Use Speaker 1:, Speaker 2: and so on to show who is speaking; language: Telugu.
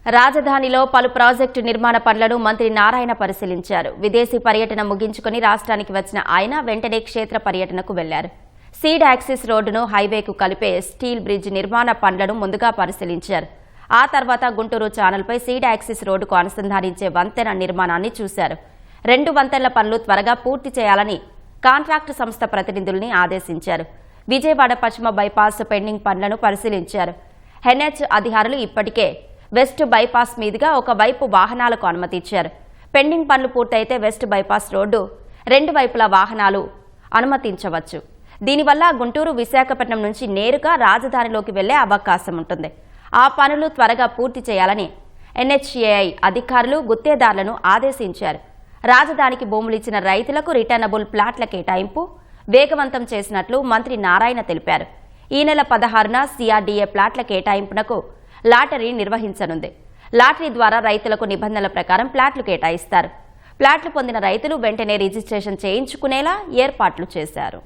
Speaker 1: రాజధానిలో పలు ప్రాజెక్టు నిర్మాణ పనులను మంత్రి నారాయణ పరిశీలించారు. విదేశీ పర్యటన ముగించుకుని రాష్ట్రానికి వచ్చిన ఆయన వెంటనే క్షేత్ర పర్యటనకు వెళ్లారు. సీడ్ యాక్సిస్ రోడ్డును హైవేకు కలిపే స్టీల్ బ్రిడ్జ్ నిర్మాణ పనులను ముందుగా పరిశీలించారు. ఆ తర్వాత గుంటూరు ఛానల్పై సీడ్ యాక్సిస్ రోడ్డుకు అనుసంధానించే వంతెన నిర్మాణాన్ని చూశారు. 2 వంతెనల పనులు త్వరగా పూర్తి చేయాలని కాంట్రాక్టు సంస్థ ప్రతినిధుల్ని ఆదేశించారు. విజయవాడ పశ్చిమ బైపాస్ పెండింగ్ పనులను పరిశీలించారు. ఎన్హెచ్ అధికారులు ఇప్పటికే వెస్ట్ బైపాస్ మీదుగా ఒకవైపు వాహనాలకు అనుమతి ఇచ్చారు. పెండింగ్ పనులు పూర్తయితే వెస్ట్ బైపాస్ రోడ్డు 2 వైపులా వాహనాలు అనుమతించవచ్చు. దీనివల్ల గుంటూరు విశాఖపట్నం నుంచి నేరుగా రాజధానిలోకి వెళ్లే అవకాశం ఉంటుంది. ఆ పనులు త్వరగా పూర్తి చేయాలని ఎన్హెచ్ఏఐ అధికారులు గుత్తేదారులను ఆదేశించారు. రాజధానికి భూములు ఇచ్చిన రైతులకు రిటర్నబుల్ ప్లాట్ల కేటాయింపు వేగవంతం చేసినట్లు మంత్రి నారాయణ తెలిపారు. ఈ నెల 16న సిఆర్డీఏ ప్లాట్ల కేటాయింపునకు లాటరీ నిర్వహించనుంది. లాటరీ ద్వారా రైతులకు నిబంధనల ప్రకారం ప్లాట్లు కేటాయిస్తారు. ప్లాట్లు పొందిన రైతులు వెంటనే రిజిస్ట్రేషన్ చేయించుకునేలా ఏర్పాట్లు చేశారు.